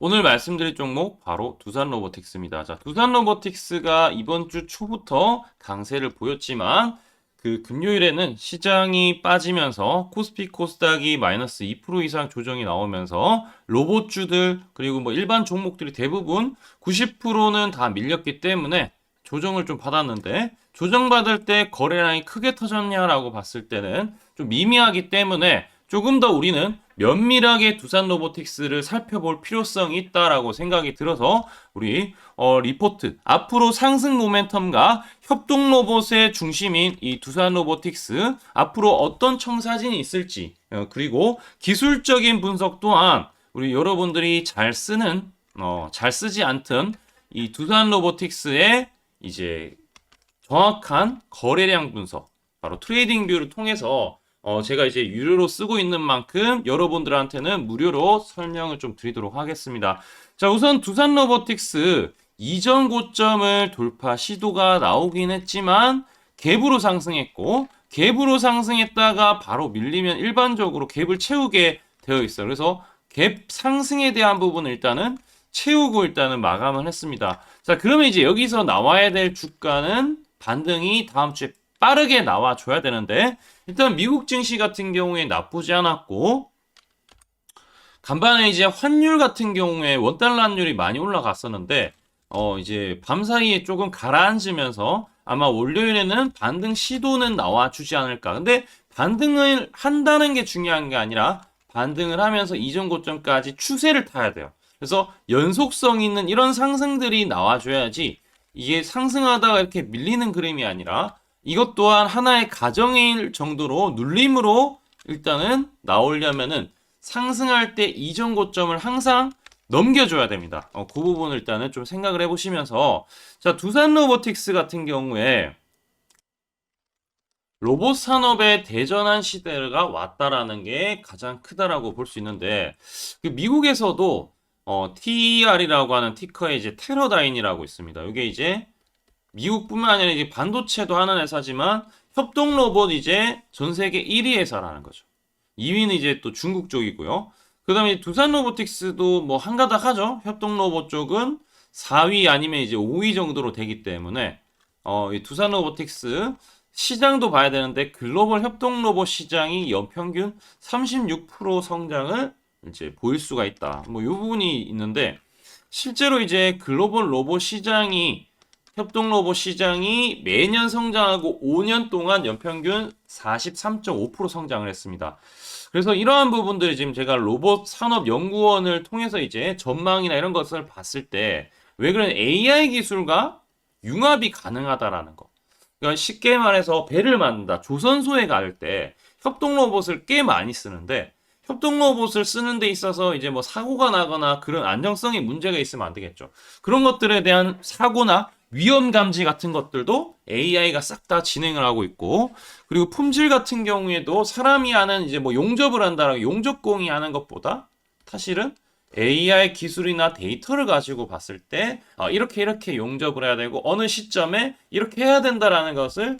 오늘 말씀드릴 종목 바로 두산 로보틱스입니다. 자, 두산 로보틱스가 이번 주 초부터 강세를 보였지만 그 금요일에는 시장이 빠지면서 코스피 코스닥이 마이너스 2% 이상 조정이 나오면서 로봇주들 그리고 뭐 일반 종목들이 대부분 90%는 다 밀렸기 때문에 조정을 좀 받았는데 조정받을 때 거래량이 크게 터졌냐라고 봤을 때는 좀 미미하기 때문에 조금 더 우리는 면밀하게 두산 로보틱스를 살펴볼 필요성이 있다라고 생각이 들어서 우리 리포트 앞으로 상승 모멘텀과 협동 로봇의 중심인 이 두산 로보틱스 앞으로 어떤 청사진이 있을지 그리고 기술적인 분석 또한 우리 여러분들이 잘 쓰지 않던 이 두산 로보틱스의 이제 정확한 거래량 분석 바로 트레이딩 뷰를 통해서 제가 이제 유료로 쓰고 있는 만큼 여러분들한테는 무료로 설명을 좀 드리도록 하겠습니다. 자, 우선 두산 로보틱스 이전 고점을 돌파 시도가 나오긴 했지만 갭으로 상승했고 갭으로 상승했다가 바로 밀리면 일반적으로 갭을 채우게 되어 있어요. 그래서 갭 상승에 대한 부분을 일단은 채우고 일단은 마감을 했습니다. 자, 그러면 이제 여기서 나와야 될 주가는 반등이 다음 주에 빠르게 나와줘야 되는데 일단 미국 증시 같은 경우에 나쁘지 않았고 간밤에 이제 환율 같은 경우에 원달러 환율이 많이 올라갔었는데 이제 밤 사이에 조금 가라앉으면서 아마 월요일에는 반등 시도는 나와주지 않을까. 근데 반등을 한다는 게 중요한 게 아니라 반등을 하면서 이전 고점까지 추세를 타야 돼요. 그래서 연속성 있는 이런 상승들이 나와줘야지 이게 상승하다가 이렇게 밀리는 그림이 아니라 이것 또한 하나의 가정일 정도로 눌림으로 일단은 나오려면은 상승할 때 이전 고점을 항상 넘겨줘야 됩니다. 그 부분을 일단은 좀 생각을 해보시면서 자, 두산 로보틱스 같은 경우에 로봇 산업의 대전환 시대가 왔다라는 게 가장 크다라고 볼 수 있는데 그 미국에서도 TER이라고 하는 티커에 이제 테러다인이라고 있습니다. 이게 이제 미국뿐만 아니라 이제 반도체도 하는 회사지만 협동 로봇 이제 전 세계 1위 회사라는 거죠. 2위는 이제 또 중국 쪽이고요. 그다음에 두산 로보틱스도 뭐 한가닥 하죠. 협동 로봇 쪽은 4위 아니면 이제 5위 정도로 되기 때문에 이 두산 로보틱스 시장도 봐야 되는데 글로벌 협동 로봇 시장이 연평균 36% 성장을 이제 보일 수가 있다. 뭐 이 부분이 있는데 실제로 이제 글로벌 로봇 시장이 협동 로봇 시장이 매년 성장하고 5년 동안 연평균 43.5% 성장을 했습니다. 그래서 이러한 부분들이 지금 제가 로봇 산업 연구원을 통해서 이제 전망이나 이런 것을 봤을 때 왜 그런 AI 기술과 융합이 가능하다라는 거. 그러니까 쉽게 말해서 배를 만든다. 조선소에 갈 때 협동 로봇을 꽤 많이 쓰는데 협동 로봇을 쓰는 데 있어서 이제 뭐 사고가 나거나 그런 안정성에 문제가 있으면 안 되겠죠. 그런 것들에 대한 사고나 위험 감지 같은 것들도 AI가 싹 다 진행을 하고 있고 그리고 품질 같은 경우에도 사람이 하는 이제 뭐 용접을 한다라고 용접공이 하는 것보다 사실은 AI 기술이나 데이터를 가지고 봤을 때 이렇게 용접을 해야 되고 어느 시점에 이렇게 해야 된다라는 것을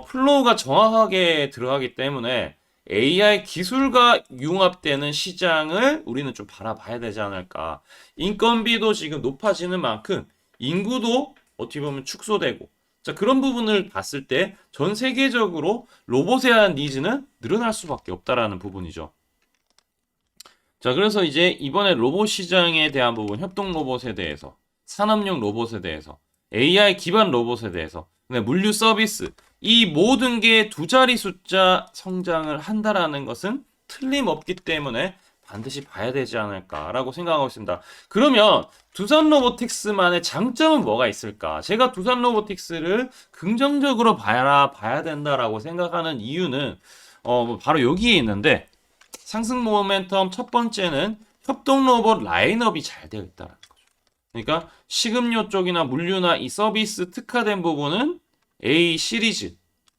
플로우가 정확하게 들어가기 때문에 AI 기술과 융합되는 시장을 우리는 좀 바라봐야 되지 않을까. 인건비도 지금 높아지는 만큼 인구도 어떻게 보면 축소되고 자 그런 부분을 봤을 때 전 세계적으로 로봇에 대한 니즈는 늘어날 수밖에 없다라는 부분이죠. 자 그래서 이제 이번에 로봇 시장에 대한 부분 협동 로봇에 대해서 산업용 로봇에 대해서 AI 기반 로봇에 대해서 물류 서비스 이 모든 게 두 자리 숫자 성장을 한다라는 것은 틀림없기 때문에 반드시 봐야 되지 않을까라고 생각하고 있습니다. 그러면 두산 로보틱스만의 장점은 뭐가 있을까? 제가 두산 로보틱스를 긍정적으로 봐야 된다라고 생각하는 이유는 바로 여기에 있는데 상승 모멘텀 첫 번째는 협동 로봇 라인업이 잘 되어 있다는 거죠. 그러니까 식음료 쪽이나 물류나 이 서비스 특화된 부분은 A 시리즈,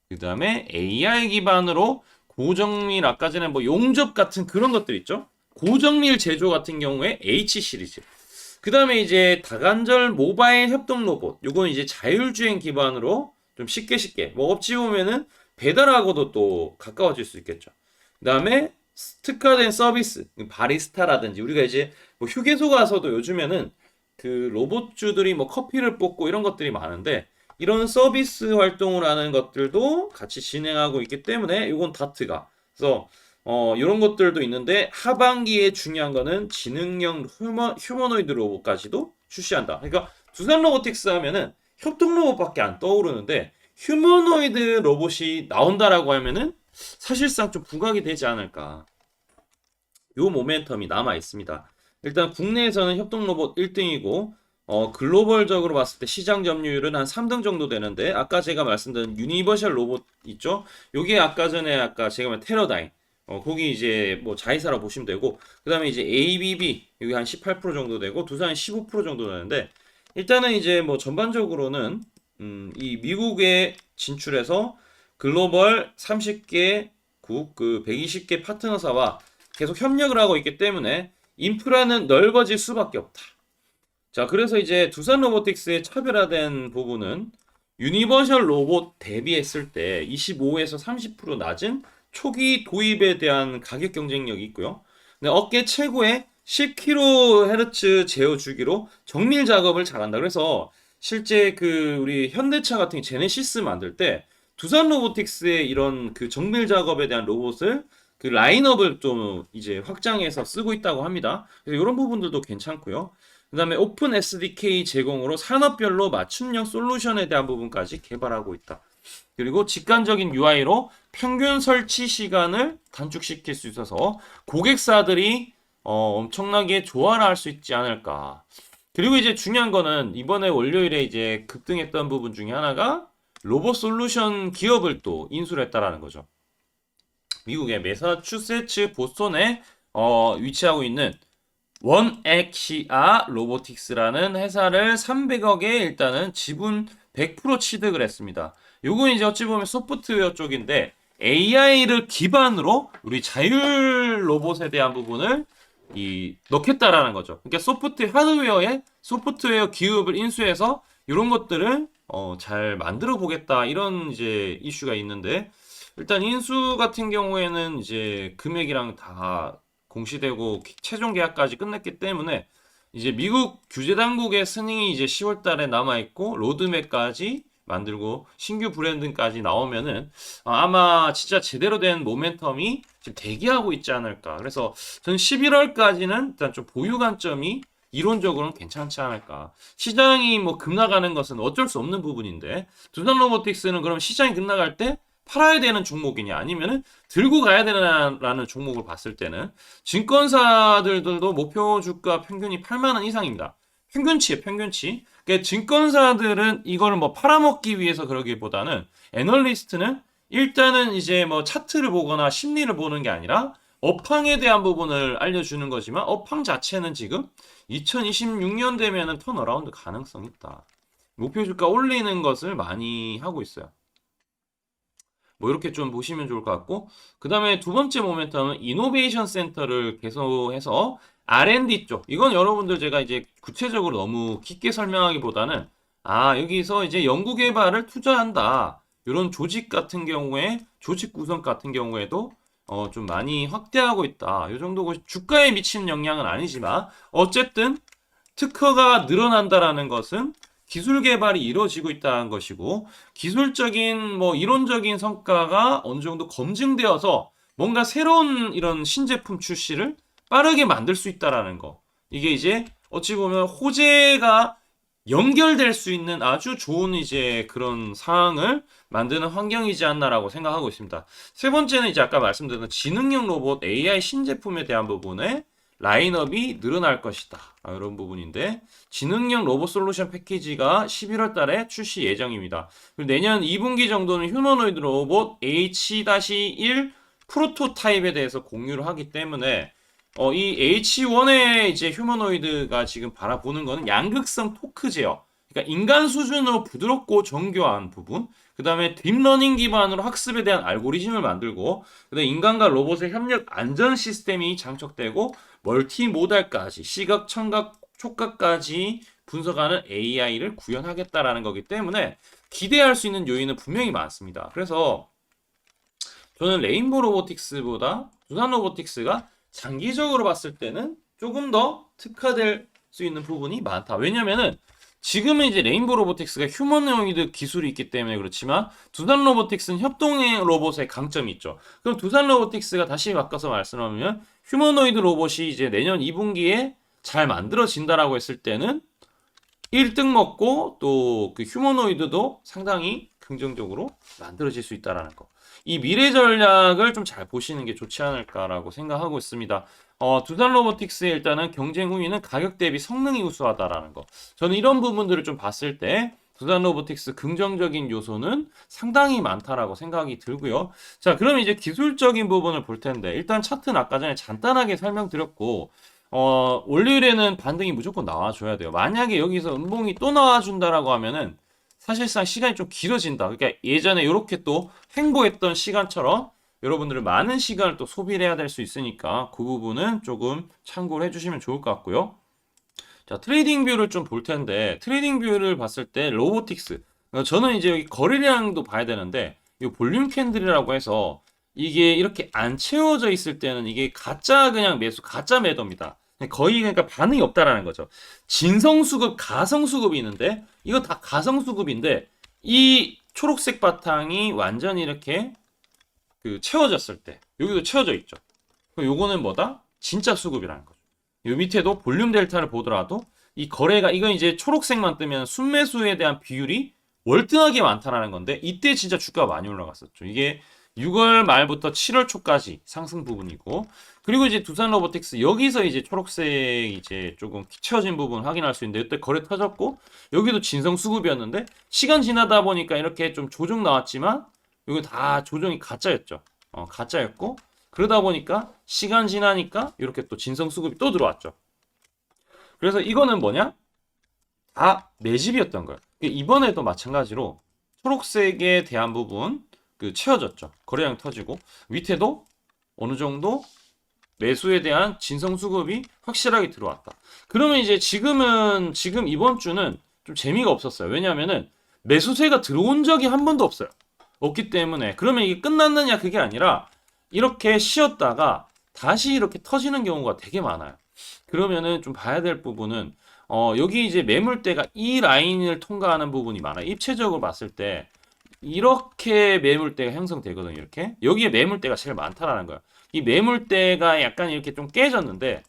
그 다음에 AI 기반으로 고정밀 아까 전에 뭐 용접 같은 그런 것들 있죠. 고정밀 제조 같은 경우에 H 시리즈. 그 다음에 이제 다관절 모바일 협동 로봇. 요건 이제 자율주행 기반으로 좀 쉽게 뭐 어찌 보면은 배달하고도 또 가까워질 수 있겠죠. 그 다음에 특화된 서비스, 바리스타라든지 우리가 이제 뭐 휴게소 가서도 요즘에는 그 로봇주들이 뭐 커피를 뽑고 이런 것들이 많은데 이런 서비스 활동을 하는 것들도 같이 진행하고 있기 때문에 이건 다트가 그래서 이런 것들도 있는데 하반기에 중요한 거는 지능형 휴머노이드 로봇까지도 출시한다. 그러니까 두산 로보틱스 하면은 협동 로봇밖에 안 떠오르는데 휴머노이드 로봇이 나온다라고 하면은 사실상 좀 부각이 되지 않을까. 요 모멘텀이 남아 있습니다. 일단 국내에서는 협동 로봇 1등이고 글로벌적으로 봤을 때 시장 점유율은 한 3등 정도 되는데 아까 제가 말씀드린 유니버셜 로봇 있죠? 요게 아까 전에 아까 제가 말한 테러다인 거기 이제 뭐 자회사라고 보시면 되고 그다음에 이제 ABB 여기 한 18% 정도 되고 두산이 15% 정도 되는데 일단은 이제 뭐 전반적으로는 이 미국에 진출해서 글로벌 30개 국 그 120개 파트너사와 계속 협력을 하고 있기 때문에 인프라는 넓어질 수밖에 없다. 자, 그래서 이제 두산 로보틱스의 차별화된 부분은 유니버셜 로봇 대비했을 때 25에서 30% 낮은 초기 도입에 대한 가격 경쟁력이 있고요. 근데 업계 최고의 10kHz 제어 주기로 정밀 작업을 잘한다. 그래서 실제 그 우리 현대차 같은 제네시스 만들 때 두산 로보틱스의 이런 그 정밀 작업에 대한 로봇을 그 라인업을 좀 이제 확장해서 쓰고 있다고 합니다. 그래서 이런 부분들도 괜찮고요. 그다음에 오픈 SDK 제공으로 산업별로 맞춤형 솔루션에 대한 부분까지 개발하고 있다. 그리고 직관적인 UI로 평균 설치 시간을 단축시킬 수 있어서 고객사들이 엄청나게 좋아라 할 수 있지 않을까. 그리고 이제 중요한 거는 이번에 월요일에 이제 급등했던 부분 중에 하나가 로봇 솔루션 기업을 또 인수를 했다라는 거죠. 미국의 매사추세츠 보스턴에 위치하고 있는 원엑시아 로보틱스라는 회사를 300억에 일단은 지분 100% 취득을 했습니다. 요건 이제 어찌 보면 소프트웨어 쪽인데 AI를 기반으로 우리 자율 로봇에 대한 부분을 넣겠다라는 거죠. 그러니까 하드웨어에 소프트웨어 기업을 인수해서 이런 것들을 잘 만들어 보겠다 이런 이제 이슈가 있는데 일단 인수 같은 경우에는 이제 금액이랑 다 공시되고 최종 계약까지 끝냈기 때문에 이제 미국 규제 당국의 승인이 이제 10월 달에 남아 있고 로드맵까지 만들고 신규 브랜드까지 나오면은 아마 진짜 제대로 된 모멘텀이 지금 대기하고 있지 않을까. 그래서 저는 11월까지는 일단 좀 보유 관점이 이론적으로는 괜찮지 않을까. 시장이 뭐 급나가는 것은 어쩔 수 없는 부분인데 두산 로보틱스는 그럼 시장이 급나갈 때 팔아야 되는 종목이냐 아니면은 들고 가야 되나라는 종목을 봤을 때는 증권사들도 목표 주가 평균이 8만 원 이상입니다. 평균치예요, 평균치. 그러니까 증권사들은 이걸 뭐 팔아먹기 위해서 그러기보다는 애널리스트는 일단은 이제 뭐 차트를 보거나 심리를 보는 게 아니라 업황에 대한 부분을 알려주는 거지만 업황 자체는 지금 2026년 되면은 턴어라운드 가능성이 있다. 목표 주가 올리는 것을 많이 하고 있어요. 뭐 이렇게 좀 보시면 좋을 것 같고 그 다음에 두 번째 모멘텀은 이노베이션 센터를 개설해서 R&D 쪽 이건 여러분들 제가 이제 구체적으로 너무 깊게 설명하기보다는 여기서 이제 연구개발을 투자한다 이런 조직 같은 경우에 조직 구성 같은 경우에도 좀 많이 확대하고 있다 이 정도고 주가에 미치는 영향은 아니지만 어쨌든 특허가 늘어난다라는 것은 기술 개발이 이루어지고 있다는 것이고 기술적인 뭐 이론적인 성과가 어느 정도 검증되어서 뭔가 새로운 이런 신제품 출시를 빠르게 만들 수 있다라는 거. 이게 이제 어찌 보면 호재가 연결될 수 있는 아주 좋은 이제 그런 상황을 만드는 환경이지 않나라고 생각하고 있습니다. 세 번째는 이제 아까 말씀드린 지능형 로봇 AI 신제품에 대한 부분에 라인업이 늘어날 것이다. 이런 부분인데 지능형 로봇 솔루션 패키지가 11월 달에 출시 예정입니다. 그리고 내년 2분기 정도는 휴머노이드 로봇 H-1 프로토타입에 대해서 공유를 하기 때문에 이 H1의 이제 휴머노이드가 지금 바라보는 거는 양극성 토크 제어. 그러니까 인간 수준으로 부드럽고 정교한 부분. 그 다음에 딥러닝 기반으로 학습에 대한 알고리즘을 만들고, 그 다음에 인간과 로봇의 협력 안전 시스템이 장착되고, 멀티모달까지, 시각, 청각, 촉각까지 분석하는 AI를 구현하겠다라는 거기 때문에 기대할 수 있는 요인은 분명히 많습니다. 그래서 저는 레인보우 로보틱스보다 두산 로보틱스가 장기적으로 봤을 때는 조금 더 특화될 수 있는 부분이 많다. 왜냐면은 지금은 이제 레인보우 로보틱스가 휴머노이드 기술이 있기 때문에 그렇지만 두산 로보틱스는 협동의 로봇의 강점이 있죠. 그럼 두산 로보틱스가 다시 바꿔서 말씀하면 휴머노이드 로봇이 이제 내년 2분기에 잘 만들어진다라고 했을 때는 1등 먹고 또 그 휴머노이드도 상당히 긍정적으로 만들어질 수 있다라는 거. 이 미래 전략을 좀 잘 보시는 게 좋지 않을까라고 생각하고 있습니다. 두산 로보틱스의 일단은 경쟁 우위는 가격 대비 성능이 우수하다라는 거. 저는 이런 부분들을 좀 봤을 때 두산 로보틱스 긍정적인 요소는 상당히 많다라고 생각이 들고요. 자, 그럼 이제 기술적인 부분을 볼 텐데 일단 차트는 아까 전에 간단하게 설명드렸고 월요일에는 반등이 무조건 나와줘야 돼요. 만약에 여기서 음봉이 또 나와준다라고 하면은 사실상 시간이 좀 길어진다. 그러니까 예전에 이렇게 또 횡보했던 시간처럼 여러분들은 많은 시간을 또 소비를 해야 될 수 있으니까 그 부분은 조금 참고를 해주시면 좋을 것 같고요. 자, 트레이딩 뷰를 좀 볼 텐데 트레이딩 뷰를 봤을 때 로보틱스 저는 이제 여기 거래량도 봐야 되는데 이 볼륨 캔들이라고 해서 이게 이렇게 안 채워져 있을 때는 이게 가짜 그냥 매수 가짜 매도입니다. 거의 그러니까 반응이 없다라는 거죠. 진성수급, 가성수급이 있는데 이거 다 가성수급인데 이 초록색 바탕이 완전히 이렇게 그 채워졌을 때 여기도 채워져 있죠. 그럼 요거는 뭐다? 진짜 수급이라는 거죠. 요 밑에도 볼륨 델타를 보더라도 이 거래가 이건 이제 초록색만 뜨면 순매수에 대한 비율이 월등하게 많다라는 건데 이때 진짜 주가가 많이 올라갔었죠. 이게 6월 말부터 7월 초까지 상승 부분이고 그리고 이제 두산 로보틱스 여기서 이제 초록색 이제 조금 채워진 부분 확인할 수 있는데 이때 거래 터졌고 여기도 진성 수급이었는데 시간 지나다 보니까 이렇게 좀 조정 나왔지만 이거 다 조정이 가짜였죠. 가짜였고 그러다 보니까 시간 지나니까 이렇게 또 진성 수급이 또 들어왔죠. 그래서 이거는 뭐냐? 다 매집이었던 거예요. 이번에도 마찬가지로 초록색에 대한 부분 그 채워졌죠. 거래량 터지고 밑에도 어느 정도 매수에 대한 진성 수급이 확실하게 들어왔다. 그러면 이제 지금 이번 주는 좀 재미가 없었어요. 왜냐하면은 매수세가 들어온 적이 한 번도 없어요. 없기 때문에 그러면 이게 끝났느냐 그게 아니라 이렇게 쉬었다가 다시 이렇게 터지는 경우가 되게 많아요. 그러면은 좀 봐야 될 부분은 여기 이제 매물대가 이 라인을 통과하는 부분이 많아요. 입체적으로 봤을 때 이렇게 매물대가 형성되거든요. 이렇게 여기에 매물대가 제일 많다라는 거예요. 이 매물대가 약간 이렇게 좀 깨졌는데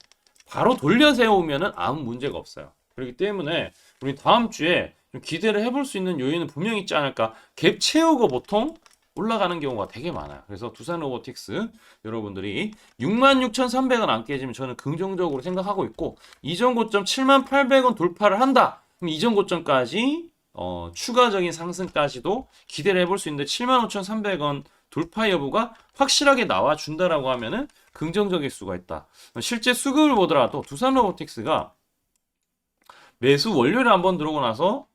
바로 돌려 세우면은 아무 문제가 없어요. 그렇기 때문에 우리 다음 주에 좀 기대를 해볼 수 있는 요인은 분명히 있지 않을까. 갭 채우고 보통 올라가는 경우가 되게 많아요. 그래서 두산 로보틱스 여러분들이 66,300원 안 깨지면 저는 긍정적으로 생각하고 있고 이전 고점 78,000원 돌파를 한다. 그럼 이전 고점까지 추가적인 상승까지도 기대를 해볼 수 있는데 75,300원 돌파 여부가 확실하게 나와준다라고 하면은 긍정적일 수가 있다. 실제 수급을 보더라도 두산 로보틱스가 매수 원료를 한번 들어오고 나서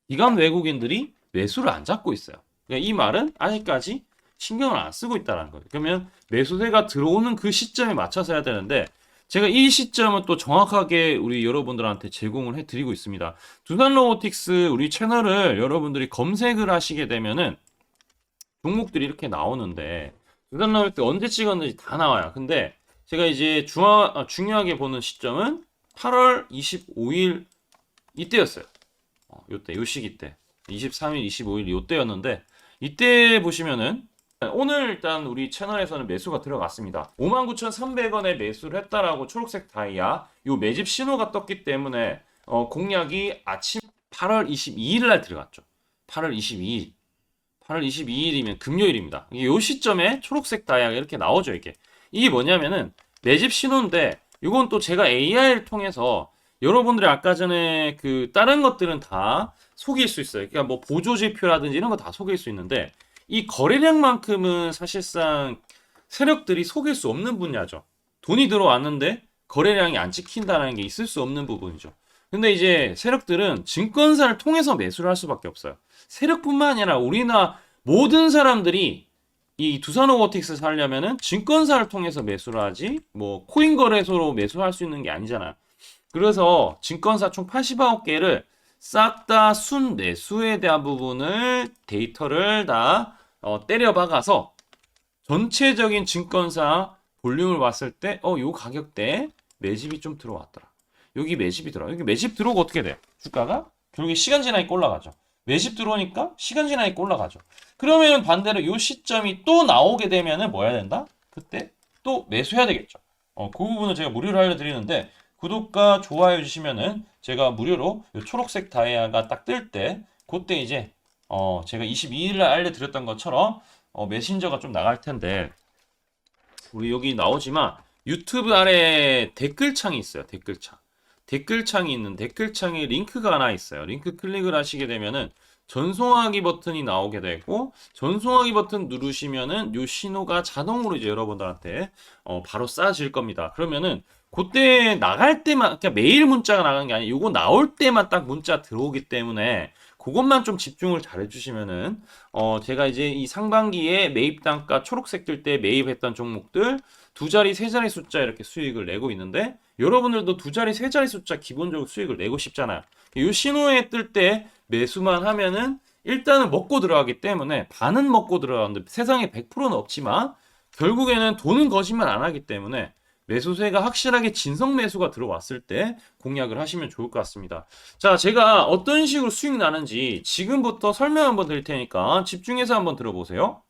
기관 외국인들이 매수를 안 잡고 있어요. 그러니까 이 말은 아직까지 신경을 안 쓰고 있다는 거예요. 그러면 매수세가 들어오는 그 시점에 맞춰서 해야 되는데 제가 이 시점을 또 정확하게 우리 여러분들한테 제공을 해드리고 있습니다. 두산 로보틱스 우리 채널을 여러분들이 검색을 하시게 되면은 종목들이 이렇게 나오는데 두산 로보틱스 언제 찍었는지 다 나와요. 근데 제가 이제 중요하게 보는 시점은 8월 25일 이때였어요. 요때 요 시기 때 23일 25일 요때였는데 이때 보시면은 오늘 일단 우리 채널에서는 매수가 들어갔습니다. 59,300원에 매수를 했다라고 초록색 다이아 요 매집 신호가 떴기 때문에 공략이 아침 8월 22일 날 들어갔죠. 8월 22일 8월 22일이면 금요일입니다. 요 시점에 초록색 다이아가 이렇게 나오죠. 이게 뭐냐면은 매집 신호인데 이건 또 제가 AI를 통해서 여러분들이 아까 전에 그 다른 것들은 다 속일 수 있어요. 그러니까 뭐 보조지표라든지 이런 거 다 속일 수 있는데 이 거래량만큼은 사실상 세력들이 속일 수 없는 분야죠. 돈이 들어왔는데 거래량이 안 찍힌다는 게 있을 수 없는 부분이죠. 근데 이제 세력들은 증권사를 통해서 매수를 할 수밖에 없어요. 세력뿐만 아니라 우리나라 모든 사람들이 이 두산 로보틱스 사려면은 증권사를 통해서 매수를 하지 뭐 코인 거래소로 매수할 수 있는 게 아니잖아요. 그래서 증권사 총 89개를 싹 다 순매수에 대한 부분을 데이터를 다 때려 박아서 전체적인 증권사 볼륨을 봤을 때, 요 가격대에 매집이 좀 들어왔더라. 여기 매집이 들어. 여기 매집 들어오고 어떻게 돼? 주가가 결국에 시간 지나니까 올라가죠. 매집 들어오니까 시간 지나니까 올라가죠. 그러면 반대로 이 시점이 또 나오게 되면은 뭐 해야 된다? 그때 또 매수해야 되겠죠. 그 부분은 제가 무료로 알려드리는데 구독과 좋아요 주시면은 제가 무료로 요 초록색 다이아가 딱 뜰 때 그때 이제 제가 22일 날 알려드렸던 것처럼 메신저가 좀 나갈 텐데 우리 여기 나오지만 유튜브 아래 댓글창이 있어요. 댓글창. 댓글창이 있는 댓글창에 링크가 하나 있어요. 링크 클릭을 하시게 되면은 전송하기 버튼이 나오게 되고 전송하기 버튼 누르시면은 요 신호가 자동으로 이제 여러분들한테 바로 쏴질 겁니다. 그러면은 그때 나갈 때만 그러니까 매일 문자가 나가는 게 아니고 요거 나올 때만 딱 문자 들어오기 때문에 그것만 좀 집중을 잘 해주시면은 제가 이제 이 상반기에 매입 단가 초록색 뜰 때 매입했던 종목들 두 자리 세 자리 숫자 이렇게 수익을 내고 있는데 여러분들도 두 자리 세 자리 숫자 기본적으로 수익을 내고 싶잖아요. 이 신호에 뜰 때 매수만 하면은 일단은 먹고 들어가기 때문에 반은 먹고 들어가는데 세상에 100%는 없지만 결국에는 돈은 거짓말 안 하기 때문에 매수세가 확실하게 진성 매수가 들어왔을 때 공략을 하시면 좋을 것 같습니다. 자, 제가 어떤 식으로 수익 나는지 지금부터 설명 한번 드릴 테니까 집중해서 한번 들어보세요.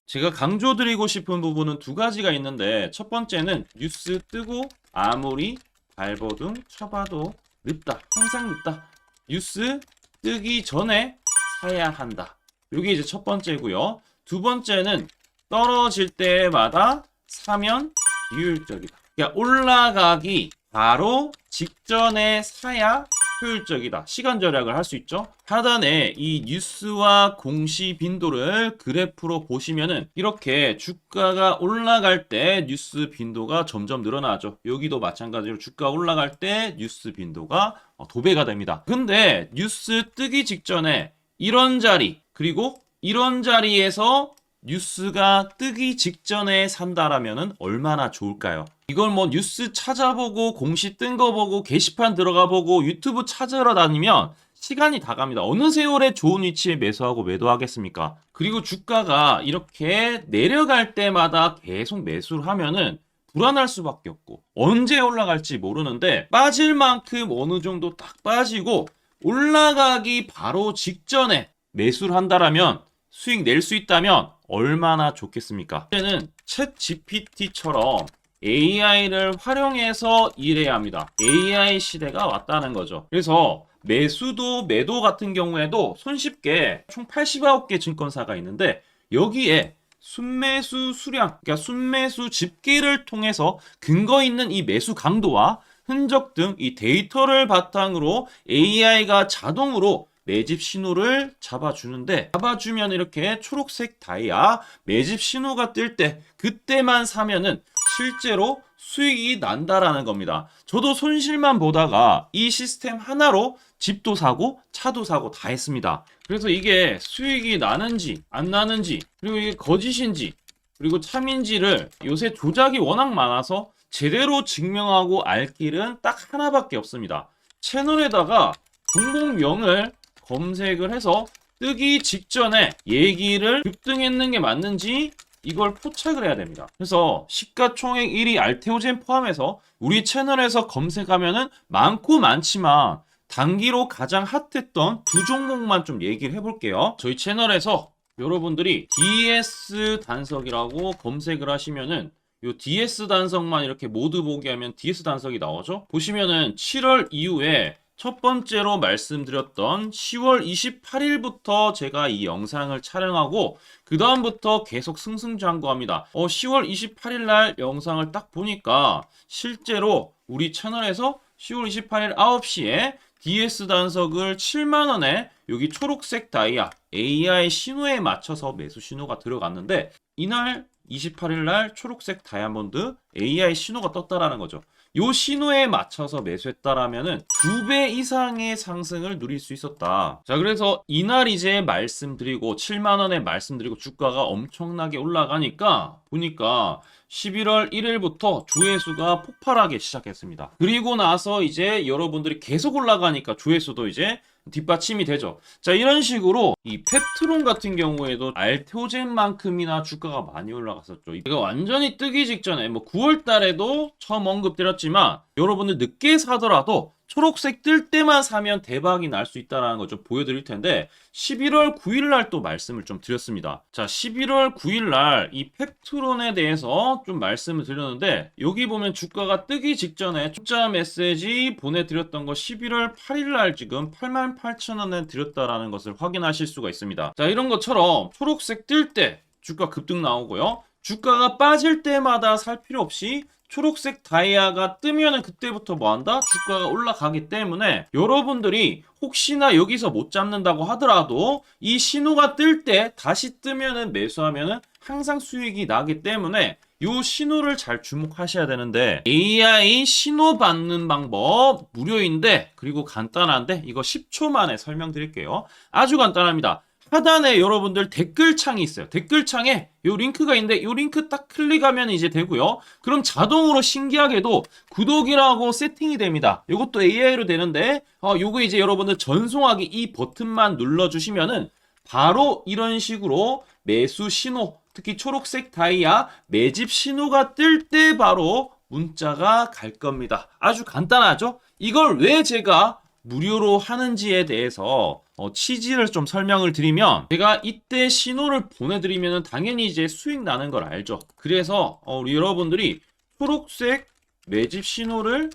제가 강조드리고 싶은 부분은 두 가지가 있는데 첫 번째는 뉴스 뜨고 아무리 발버둥 쳐봐도 늦다. 항상 늦다. 뉴스 뜨기 전에 사야 한다. 이게 이제 첫 번째고요. 두 번째는 떨어질 때마다 사면 비효율적이다. 그러니까 올라가기 바로 직전에 사야 효율적이다. 시간 절약을 할 수 있죠. 하단에 이 뉴스와 공시 빈도를 그래프로 보시면은 이렇게 주가가 올라갈 때 뉴스 빈도가 점점 늘어나죠. 여기도 마찬가지로 주가 올라갈 때 뉴스 빈도가 도배가 됩니다. 근데 뉴스 뜨기 직전에 이런 자리 그리고 이런 자리에서 뉴스가 뜨기 직전에 산다라면은 얼마나 좋을까요? 이걸 뭐 뉴스 찾아보고 공시 뜬 거 보고 게시판 들어가 보고 유튜브 찾으러 다니면 시간이 다 갑니다. 어느 세월에 좋은 위치에 매수하고 매도하겠습니까? 그리고 주가가 이렇게 내려갈 때마다 계속 매수를 하면은 불안할 수밖에 없고 언제 올라갈지 모르는데 빠질 만큼 어느 정도 딱 빠지고 올라가기 바로 직전에 매수를 한다라면 수익 낼 수 있다면 얼마나 좋겠습니까? 이제는 챗 GPT처럼 AI를 활용해서 일해야 합니다. AI 시대가 왔다는 거죠. 그래서 매수도 매도 같은 경우에도 손쉽게 총 89개 증권사가 있는데 여기에 순매수 수량, 그러니까 순매수 집계를 통해서 근거 있는 이 매수 강도와 흔적 등 이 데이터를 바탕으로 AI가 자동으로 매집 신호를 잡아주면 이렇게 초록색 다이아 매집 신호가 뜰 때 그때만 사면은 실제로 수익이 난다라는 겁니다. 저도 손실만 보다가 이 시스템 하나로 집도 사고 차도 사고 다 했습니다. 그래서 이게 수익이 나는지 안 나는지 그리고 이게 거짓인지 그리고 참인지를 요새 조작이 워낙 많아서 제대로 증명하고 알 길은 딱 하나밖에 없습니다. 채널에다가 종목명을 검색을 해서 뜨기 직전에 얘기를 급등했는 게 맞는지 이걸 포착을 해야 됩니다. 그래서 시가총액 1위 알테오젠 포함해서 우리 채널에서 검색하면은 많고 많지만 단기로 가장 핫했던 두 종목만 좀 얘기를 해볼게요. 저희 채널에서 여러분들이 DS 단석이라고 검색을 하시면은 요 DS 단석만 이렇게 모두 보기 하면 DS 단석이 나오죠. 보시면은 7월 이후에 첫 번째로 말씀드렸던 10월 28일부터 제가 이 영상을 촬영하고 그 다음부터 계속 승승장구합니다. 10월 28일 날 영상을 딱 보니까 실제로 우리 채널에서 10월 28일 9시에 DS 단석을 7만원에 여기 초록색 다이아 AI 신호에 맞춰서 매수 신호가 들어갔는데 이날 28일 날 초록색 다이아몬드 AI 신호가 떴다라는 거죠. 요 신호에 맞춰서 매수했다라면은 2배 이상의 상승을 누릴 수 있었다. 자, 그래서 이날 이제 말씀드리고 7만 원에 말씀드리고 주가가 엄청나게 올라가니까 보니까 11월 1일부터 조회수가 폭발하기 시작했습니다. 그리고 나서 이제 여러분들이 계속 올라가니까 조회수도 이제 뒷받침이 되죠. 자, 이런 식으로 이 펩트론 같은 경우에도 알테오젠만큼이나 주가가 많이 올라갔었죠. 이거 완전히 뜨기 직전에 뭐 9월 달에도 처음 언급드렸지만 여러분들 늦게 사더라도 초록색 뜰 때만 사면 대박이 날 수 있다는 거 좀 보여드릴 텐데 11월 9일 날 또 말씀을 좀 드렸습니다. 자, 11월 9일 날 이 펩트론에 대해서 좀 말씀을 드렸는데 여기 보면 주가가 뜨기 직전에 투자 메시지 보내드렸던 거 11월 8일 날 지금 88,000원에 드렸다라는 것을 확인하실 수가 있습니다. 자, 이런 것처럼 초록색 뜰 때 주가 급등 나오고요. 주가가 빠질 때마다 살 필요 없이 초록색 다이아가 뜨면은 그때부터 뭐한다? 주가가 올라가기 때문에 여러분들이 혹시나 여기서 못 잡는다고 하더라도 이 신호가 뜰 때 다시 뜨면은 매수하면은 항상 수익이 나기 때문에 이 신호를 잘 주목하셔야 되는데 AI 신호 받는 방법 무료인데 그리고 간단한데 이거 10초 만에 설명드릴게요. 아주 간단합니다. 하단에 여러분들 댓글창이 있어요. 댓글창에 요 링크가 있는데 요 링크 딱 클릭하면 이제 되고요. 그럼 자동으로 신기하게도 구독이라고 세팅이 됩니다. 요것도 AI로 되는데 요거 이제 여러분들 전송하기 이 버튼만 눌러주시면은 바로 이런 식으로 매수 신호, 특히 초록색 다이아 매집 신호가 뜰 때 바로 문자가 갈 겁니다. 아주 간단하죠? 이걸 왜 제가 무료로 하는지에 대해서 취지를 좀 설명을 드리면 제가 이때 신호를 보내드리면 당연히 이제 수익 나는 걸 알죠. 그래서 우리 여러분들이 초록색 매집 신호를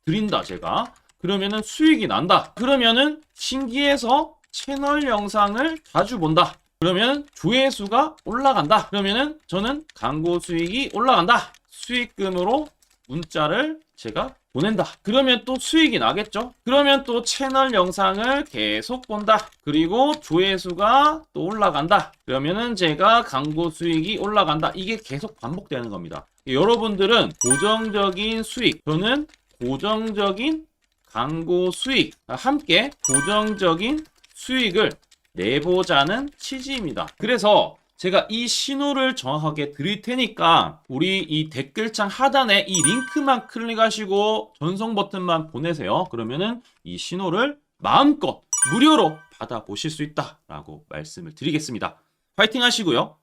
드린다 제가 그러면은 수익이 난다. 그러면은 신기해서 채널 영상을 자주 본다. 그러면 조회수가 올라간다. 그러면은 저는 광고 수익이 올라간다. 수익금으로 문자를 제가 보낸다. 그러면 또 수익이 나겠죠? 그러면 또 채널 영상을 계속 본다. 그리고 조회수가 또 올라간다. 그러면은 제가 광고 수익이 올라간다. 이게 계속 반복되는 겁니다. 여러분들은 고정적인 수익, 저는 고정적인 광고 수익, 함께 고정적인 수익을 내보자는 취지입니다. 그래서 제가 이 신호를 정확하게 드릴 테니까 우리 이 댓글창 하단에 이 링크만 클릭하시고 전송 버튼만 보내세요. 그러면은 이 신호를 마음껏 무료로 받아보실 수 있다라고 말씀을 드리겠습니다. 파이팅 하시고요.